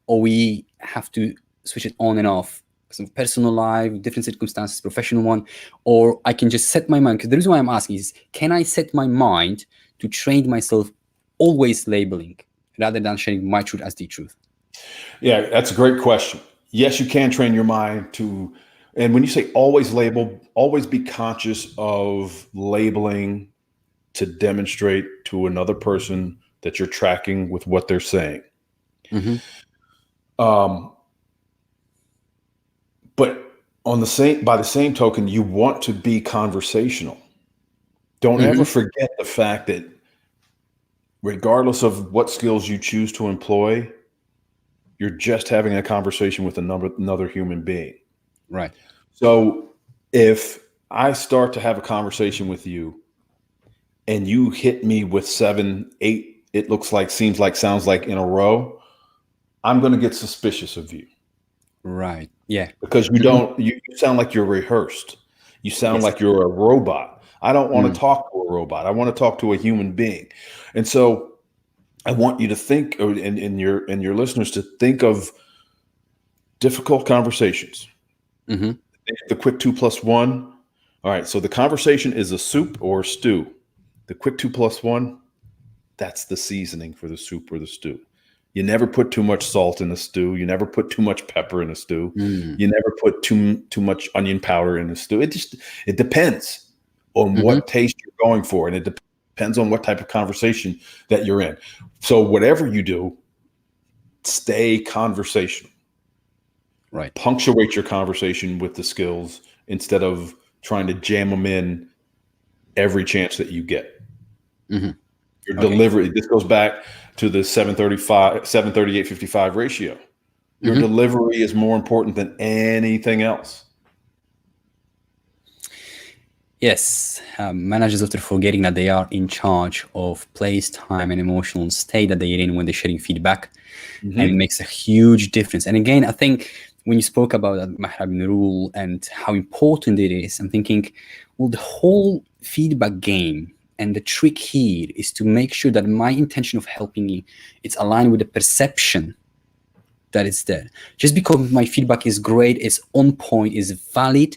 or we have to switch it on and off? Some personal life, different circumstances, professional one, or I can just set my mind. Because the reason why I'm asking is, can I set my mind to train myself always labeling rather than sharing my truth as the truth? Yeah, that's a great question. Yes, you can train your mind to, and when you say always label, always be conscious of labeling to demonstrate to another person that you're tracking with what they're saying. But by the same token, you want to be conversational. Don't ever forget the fact that regardless of what skills you choose to employ, you're just having a conversation with another human being. Right. So if I start to have a conversation with you and you hit me with 7, 8, it looks like, seems like, sounds like in a row, I'm going to get suspicious of you. Right. Yeah. Because you sound like you're rehearsed. You sound Yes. like you're a robot. I don't want to talk to a robot. I want to talk to a human being. And so I want you to think, and your listeners to think of difficult conversations. The quick 2+1. All right. So the conversation is a soup or a stew. The quick 2+1, that's the seasoning for the soup or the stew. You never put too much salt in a stew. You never put too much pepper in a stew. You never put too much onion powder in a stew. It depends on what taste you're going for, and it depends on what type of conversation that you're in. So whatever you do, stay conversational. Right. Punctuate your conversation with the skills instead of trying to jam them in every chance that you get. Your delivery, this goes back to the 738-55 ratio. Your delivery is more important than anything else. Yes, managers often forgetting that they are in charge of place, time, and emotional state that they're in when they're sharing feedback, and it makes a huge difference. And again, I think when you spoke about that Mahrabin rule and how important it is, I'm thinking, well, the whole feedback game and the trick here is to make sure that my intention of helping you, it's aligned with the perception that it's there. Just because my feedback is great, it's on point, is valid,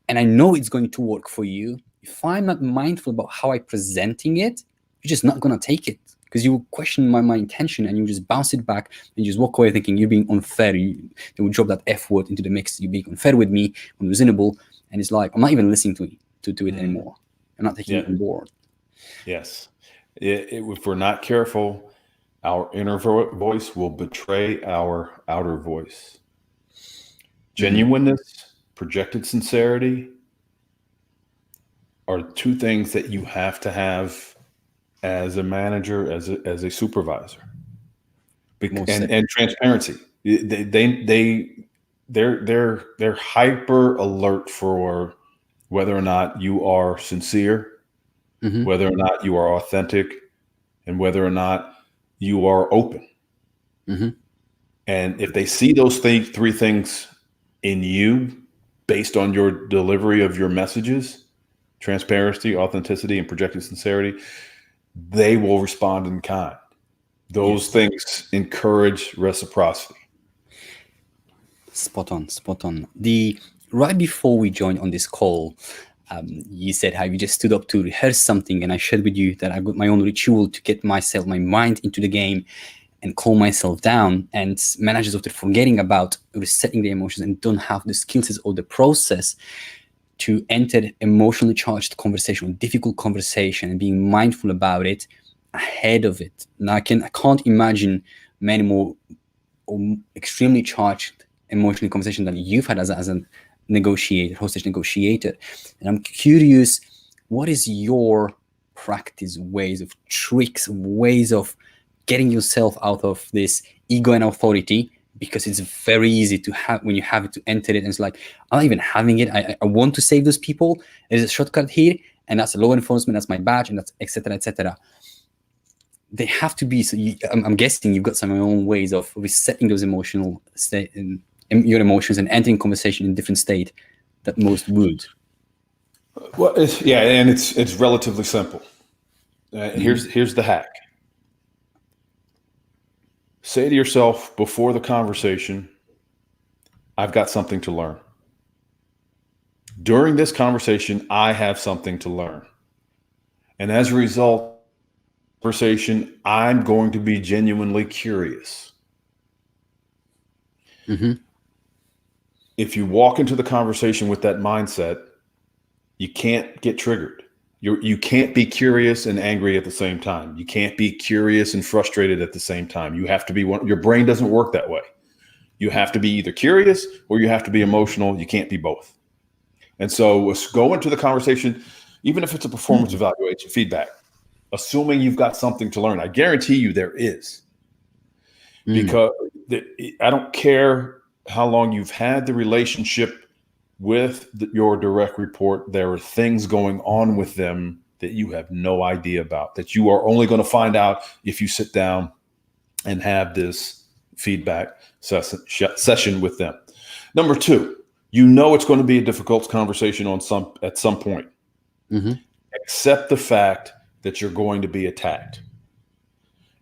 and I know it's going to work for you, if I'm not mindful about how I'm presenting it, you're just not going to take it, because you will question my intention and you just bounce it back and just walk away thinking you're being unfair. They will drop that F word into the mix. You're being unfair with me, unreasonable. And it's like, I'm not even listening to it anymore. I'm not taking it on board. Yes. If we're not careful, our inner voice will betray our outer voice. Genuineness, projected sincerity are two things that you have to have as a manager, as a supervisor, and transparency. They're hyper alert for whether or not you are sincere, whether or not you are authentic, and whether or not you are open. And if they see those three things in you based on your delivery of your messages, transparency, authenticity, and projected sincerity, they will respond in kind. Those things encourage reciprocity. Spot on. Right before we joined on this call, You said how you just stood up to rehearse something, and I shared with you that I got my own ritual to get my mind into the game and calm myself down. And managers often forgetting about resetting the emotions and don't have the skill sets or the process to enter emotionally charged conversation or difficult conversation and being mindful about it ahead of it. Now I can't imagine many more extremely charged emotional conversation that you've had as a negotiator, hostage negotiator. And I'm curious, what is your practice, ways of tricks, ways of getting yourself out of this ego and authority? Because it's very easy to have when you have it to enter it, and it's like, I'm not even having it. I want to save those people. There's a shortcut here, and that's law enforcement. That's my badge, and that's etc. etc. They have to be. So I'm guessing you've got some of your own ways of resetting those emotional state and your emotions and entering conversation in different state that most would. Well, it's relatively simple. Here's the hack. Say to yourself before the conversation, I've got something to learn. During this conversation, I have something to learn. And as a result, conversation, I'm going to be genuinely curious. Mm-hmm. If you walk into the conversation with that mindset, you can't get triggered. You can't be curious and angry at the same time. You can't be curious and frustrated at the same time. You have to be your brain doesn't work that way. You have to be either curious or you have to be emotional. You can't be both. And so go into the conversation, even if it's a performance evaluation feedback, assuming you've got something to learn. I guarantee you there is. Because I don't care how long you've had the relationship with your direct report, there are things going on with them that you have no idea about, that you are only going to find out if you sit down and have this feedback session with them. Number two, it's going to be a difficult conversation at some point. Mm-hmm. Accept the fact that you're going to be attacked.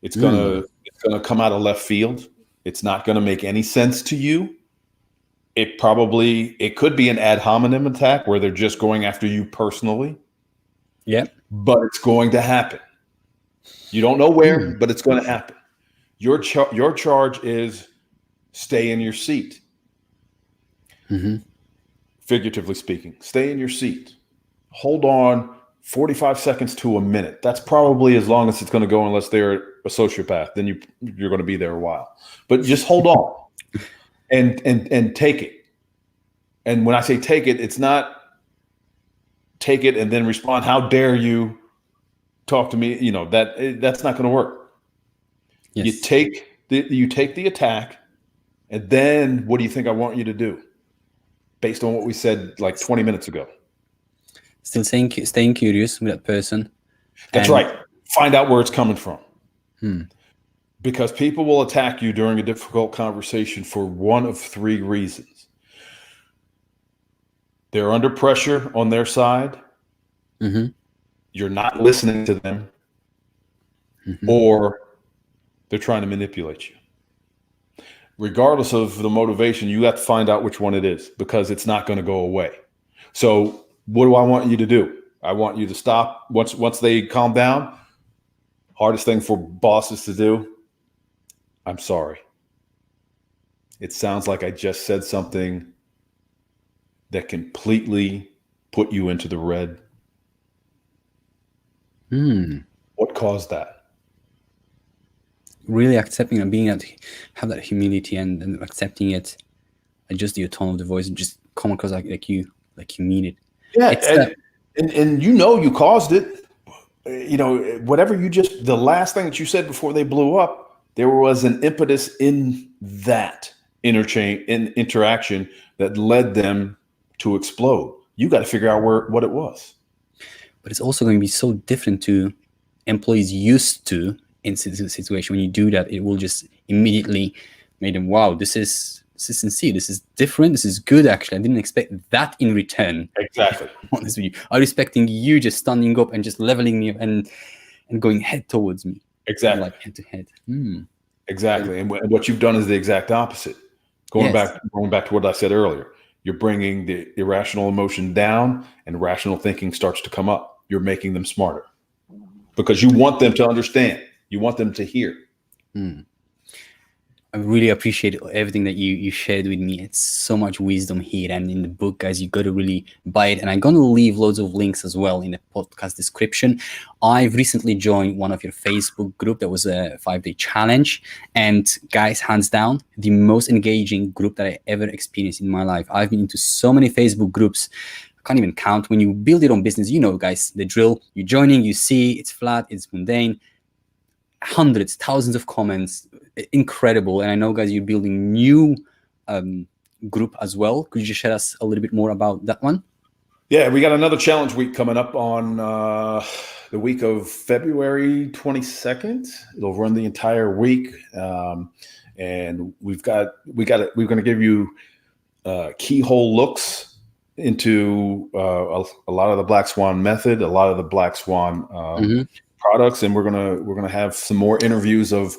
It's going to come out of left field. It's not going to make any sense to you. It could be an ad hominem attack where they're just going after you personally. Yeah. But it's going to happen. You don't know where, but it's going to happen. Your charge is stay in your seat. Mm-hmm. Figuratively speaking, stay in your seat. Hold on 45 seconds to a minute. That's probably as long as it's going to go unless they're a sociopath. Then you're going to be there a while. But just hold on. And take it. And when I say take it, it's not take it and then respond, how dare you talk to me? That's not going to work. Yes. You take the attack, and then what do you think I want you to do? Based on what we said like 20 minutes ago. Still staying curious with that person. That's right. Find out where it's coming from. Because people will attack you during a difficult conversation for one of three reasons. They're under pressure on their side. Mm-hmm. You're not listening to them. Mm-hmm. Or they're trying to manipulate you. Regardless of the motivation, you have to find out which one it is, because it's not going to go away. So what do I want you to do? I want you to stop once they calm down. Hardest thing for bosses to do. I'm sorry. It sounds like I just said something that completely put you into the red. What caused that? Really accepting and have that humility and accepting it, adjust your tone of the voice and just come across like you mean it. Yeah, and you caused it. Whatever the last thing that you said before they blew up, there was an impetus in that interaction that led them to explode. You got to figure out what it was. But it's also going to be so different to employees used to in situation. When you do that, it will just immediately make them, wow, this is sincere. This is different. This is good. Actually, I didn't expect that in return. Exactly. Honest with you, I'm expecting you just standing up and just leveling me and going head towards me. Exactly. Like head to head. Exactly. And what you've done is the exact opposite. Going back to what I said earlier. you're bringing the irrational emotion down, and rational thinking starts to come up. You're making them smarter because you want them to understand. You want them to hear. I really appreciate everything that you shared with me. It's so much wisdom here. And in the book, guys, you got to really buy it. And I'm going to leave loads of links as well in the podcast description. I've recently joined one of your Facebook group that was a 5-day challenge. And guys, hands down, the most engaging group that I ever experienced in my life. I've been into so many Facebook groups. I can't even count. When you build your own business, you know, guys, the drill. You're joining, you see, it's flat, it's mundane. Hundreds, thousands of comments, incredible. And I know, guys, you're building new group as well. Could you just share us a little bit more about that one? Yeah, we got another challenge week coming up on the week of February 22nd. It'll run the entire week, and we're going to give you keyhole looks into a lot of the Black Swan method, a lot of the Black Swan products, and we're gonna have some more interviews of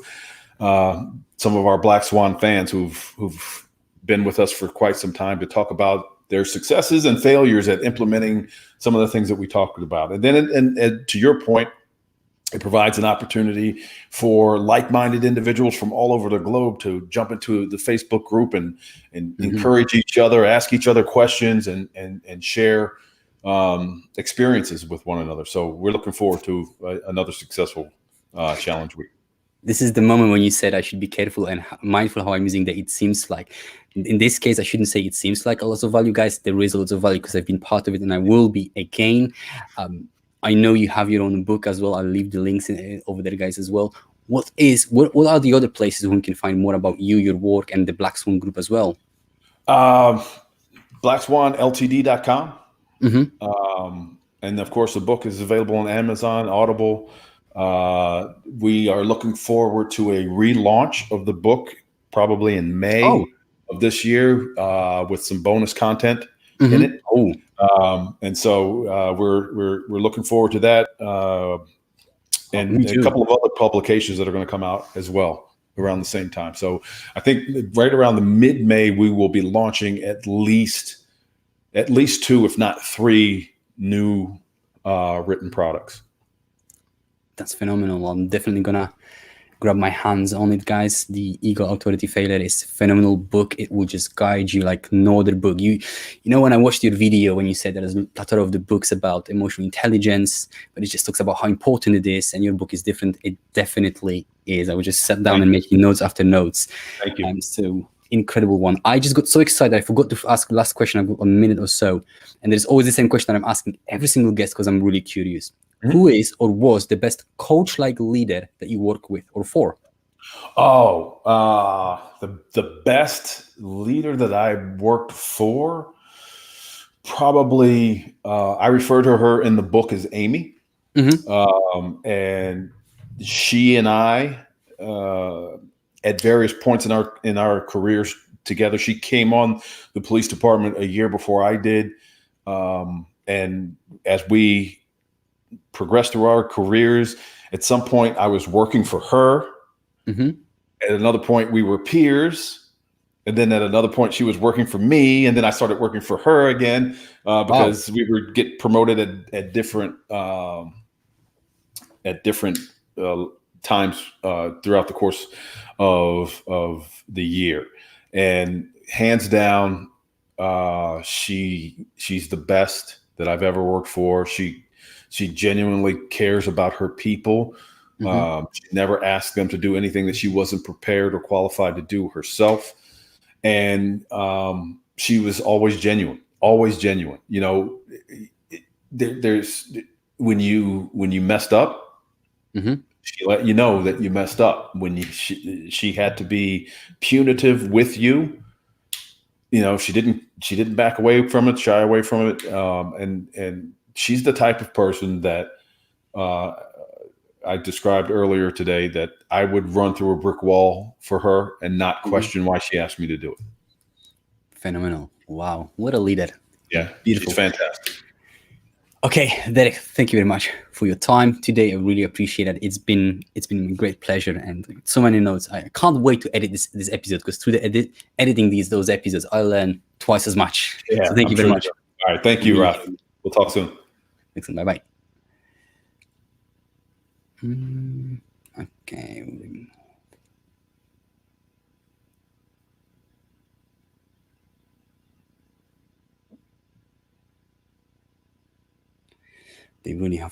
some of our Black Swan fans who've been with us for quite some time to talk about their successes and failures at implementing some of the things that we talked about. And then, and to your point, it provides an opportunity for like-minded individuals from all over the globe to jump into the Facebook group and encourage each other, ask each other questions, and share experiences with one another. So we're looking forward to another successful challenge week. This is the moment when you said I should be careful and mindful how I'm using the "it seems like." In this case, I shouldn't say it seems like a lot of value, guys. There is a lot of value because I've been part of it, and I will be again. I know you have your own book as well. I'll leave the links over there, guys, as well. What are the other places where we can find more about you, your work, and the Black Swan group as well? BlackSwanLTD.com. And of course, the book is available on Amazon, Audible. We are looking forward to a relaunch of the book probably in May of this year with some bonus content in it. And so we're looking forward to that, and a couple of other publications that are going to come out as well around the same time. So I think right around the mid-May we will be launching at least 2, if not 3, new written products. That's phenomenal. I'm definitely gonna grab my hands on it, guys. The Ego Authority Failure is a phenomenal book. It will just guide you like no other book. You know, when I watched your video when you said there's a plethora of the books about emotional intelligence, but it just talks about how important it is, and your book is different. It definitely is. I would just sit down and making notes after notes. Thank you. So incredible one. I just got so excited. I forgot to ask the last question. I've got a minute or so, and there's always the same question that I'm asking every single guest because I'm really curious. Who is or was the best coach-like leader that you work with or for? The best leader that I worked for, probably, I refer to her in the book as Amy. And she and I, at various points in our careers together, she came on the police department a year before I did. And as we progressed through our careers, at some point I was working for her. At another point we were peers, and then at another point she was working for me, and then I started working for her again because we would get promoted at different times throughout the course of the year. And hands down, she's the best that I've ever worked for. She genuinely cares about her people. She never asked them to do anything that she wasn't prepared or qualified to do herself. And she was always genuine. You know, there's when you messed up, she let you know that you messed up. When she had to be punitive with you, you know, she didn't back away from it, shy away from it. And she's the type of person that I described earlier today, that I would run through a brick wall for her and not question why she asked me to do it. Phenomenal. Wow. What a leader. Yeah. Beautiful. She's fantastic. Okay, Derek, thank you very much for your time today. I really appreciate it. It's been a great pleasure, and so many notes. I can't wait to edit this episode, because through the editing those episodes, I learn twice as much. Yeah, So thank you very much. All right, thank you, Raf. We'll talk soon. Excellent. Bye bye. Okay. They really have to